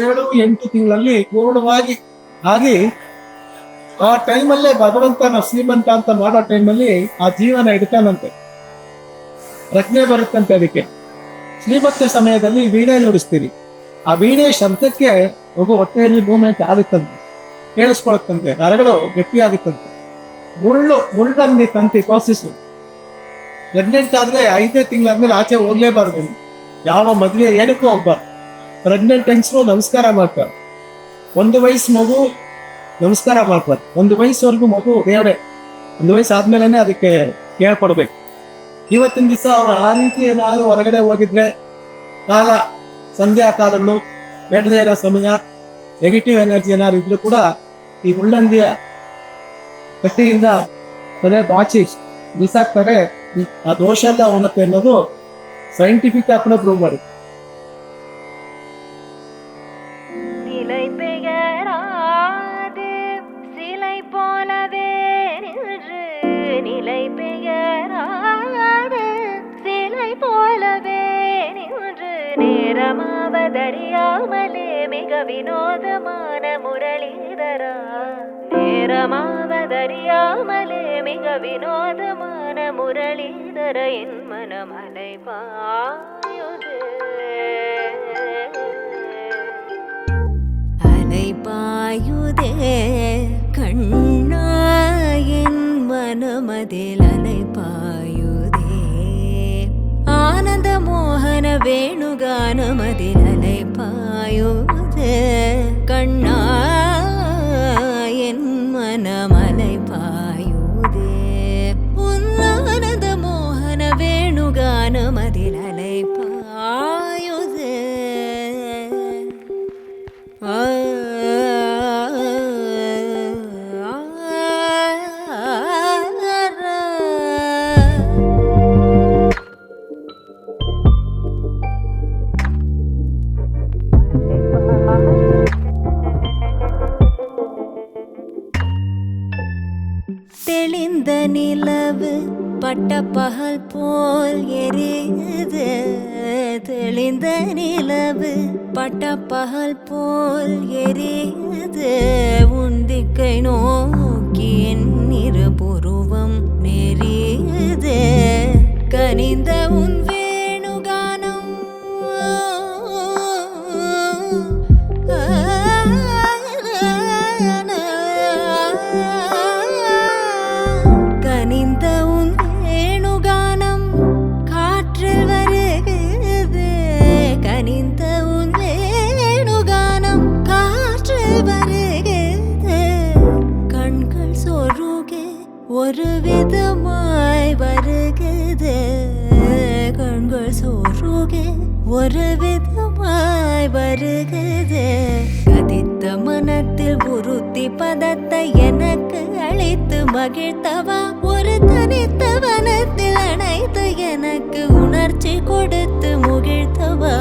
7-8 ತಿಂಗಳಲ್ಲಿ ಪೂರ್ಣವಾಗಿ ಆಗಿ ಆ ಟೈಮಲ್ಲೇ ಭಗವಂತನ ಶ್ರೀಮಂತ ಅಂತ ಮಾಡೋ ಟೈಮಲ್ಲಿ ಆ ಜೀವನ ಇಡ್ತಾನಂತೆ, ಪ್ರಜ್ಞೆ ಬರುತ್ತಂತೆ. ಅದಕ್ಕೆ ಶ್ರೀಮಂತ ಸಮಯದಲ್ಲಿ ವೀಣೆ ನುಡಿಸ್ತೀರಿ. ಆ ವೀಣೆ ಶಬ್ದಕ್ಕೆ ಒಬ್ಬ ಹೊಟ್ಟೆಯಲ್ಲಿ ಮೂವ್ಮೆಂಟ್ ಆಗುತ್ತಂತೆ, ಕೇಳಿಸ್ಕೊಳತ್ತಂತೆ, ನರಗಳು ಗಟ್ಟಿಯಾಗುತ್ತಂತೆ. ಮುಳ್ಳಲ್ಲಿ ತಂತಿ ಪ್ರೋಸೆಸ್. ಪ್ರೆಗ್ನೆಂಟ್ ಆದ್ರೆ 5ನೇ ತಿಂಗಳಾದ್ಮೇಲೆ ಆಚೆ ಹೋಗ್ಲೇಬಾರ್ದು, ಯಾವ ಮದ್ವೆ ಏನಕ್ಕೂ ಹೋಗ್ಬಾರ್ದು. ಪ್ರೆಗ್ನೆಂಟ್ ಹೆಂಗಸರು ನಮಸ್ಕಾರ ಮಾಡ್ತಾರೆ. 1 ವಯಸ್ಸು ಮಗು ನಮಸ್ಕಾರ ಮಾಡ್ತಾರೆ. 1 ವಯಸ್ಸುವರೆಗೂ ಮಗು ದೇವ್ರೆ, 1 ವಯಸ್ಸು ಆದ್ಮೇಲೆ ಅದಕ್ಕೆ ಕೇಳ್ಕೊಡ್ಬೇಕು. ಇವತ್ತಿನ ದಿವಸ ಅವ್ರು ಆ ರೀತಿ ಏನಾದ್ರು ಹೊರಗಡೆ ಹೋಗಿದ್ರೆ ಕಾಲ ಸಂಧ್ಯಾ ಕಾಲಗಳು ಬೇಡದೇ ಇರೋ ಸಮಯ, ನೆಗೆಟಿವ್ ಎನರ್ಜಿ ಏನಾದ್ರು ಇದ್ರು ಕೂಡ ಈ ಮುಳ್ಳಂದಿಯ ಕಟ್ಟಿಯಿಂದ ತಲೆ ಬಾಚಿ ಬಿಸಾಕ್ತಾರೆ. ಆ ದೋಷ ಎಲ್ಲ ಹೋಗುತ್ತೆ ಅನ್ನೋದು ಸೈಂಟಿಫಿಕ್ ಆಗಿ ಪ್ರೂವ್ ಮಾಡಿ. நிலை பெயராது சிலை போலவே நின்று நேரமாவதறியாமலே மிக வினோதமான முரளிதரா. நேரமாவதறியாமலே மிக வினோதமான முரளிதர என் மனமலை பாயுது. அலை பாயுதே கண்ணா என் மனமதில் அலை பாயுதே. ஆனந்த மோகன வேணுகானமதில் அலை பாயுதே. கண்ணா என் மனமலை பாயுதே. உன் ஆனந்த மோகன வேணுகானமதில் அலை தெளிந்த நிலவு பட்ட பகல் போல் எரியுது. தெளிந்த நிலவு பட்ட பகல் போல் எரியுது. உந்திக்கை நோக்கி என் இருபுருவம் நெறியுது. கனிந்த உன் வேணுகானம் கனிந்த உன் வேணுகானம் காற்றில் வருகிறது. கனிந்த உன் வேணுகானம் காற்றில் வருகிறது. கண்கள் சொருக ஒரு விதமாய் வருகிறது. கண்கள் சொருக ஒரு விதமாய் வருகிறது. கதித்த மனத்தில் உறுத்தி பதத்தை எனக்கு அழைத்து மகிழ்த்தவா. ஒரு தனித்த வனத்தில் அணைத்து எனக்கு உணர்ச்சி கொடுத்து முகிழ்த்தவா.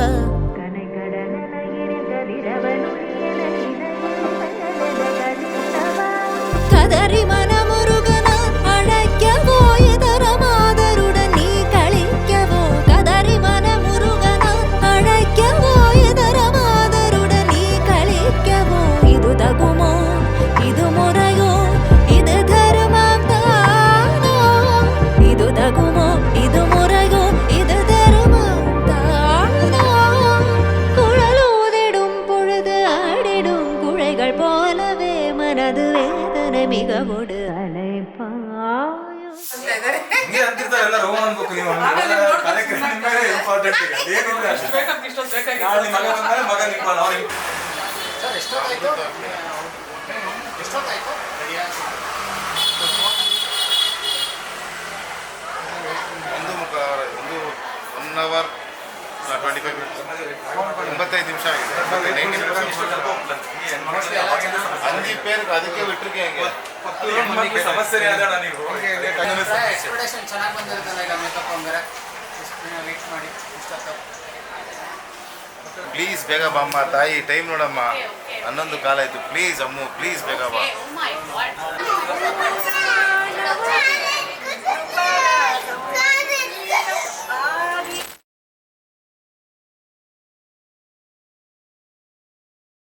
கதறி மனமுருகனான் அழைக்கவோ இதர மாதருடன் நீ கழிக்கவோ. கதறி மனமுருகனான் அழைக்கவோ இதர மாதருடன் நீ கழிக்கவோ. இது தகுமோ இது முறையோ இது தருமம் தானோ. இது தகுமோ இது முறையோ இது தருமம் தானோ. குழலூதிடும் பொழுது ஆடிடும் குழைகள் போலவே மனது வேதனை மிகவோடு அலைப்பாயும். ಹಿಂಗೆ ಅಂತಿರ್ತಾರೆ ಎಲ್ಲ ರೋಮನ್ ಅನ್ಬೇಕು ನೀವು ಕಾರ್ಯಕ್ರಮ ಮೇಲೆ ಇಂಪಾರ್ಟೆಂಟ್ ಈಗ ಅದೇನಿಲ್ಲ ನಾಳೆ ಮಗ ಬಂದ್ಮೇಲೆ ಮಗ ನಿಂಪಾಲ ಒಂದು 1 hour 25 minutes 85 ನಿಮಿಷ ಆಗಿದೆ. 5 பேருக்கு ಅದಕ್ಕೆ ಬಿಟ್ಟಿருக்கீங்க. ಸಮಸ್ಯೆ ಆದಣ ನೀವು ಎಕ್ಸ್ಪೆಕ್ಟೇಷನ್ ಚೆನ್ನಾಗಿ ಬಂದಿರುತ್ತಲ್ಲ ಈಗ ಮೇಕಪ್ ಹಂಗಾರೆ ವೇಟ್ ಮಾಡಿ ಇಷ್ಟ. ಪ್ಲೀಸ್ ಬೇಗ ಬಾಮ್ಮ ತಾಯಿ, ಟೈಮ್ ನೋಡಮ್ಮ. 11 ಕಾಲ ಆಯ್ತು. ಪ್ಲೀಸ್ ಅಮ್ಮು, ಪ್ಲೀಸ್ ಬೇಗ ಬಾ.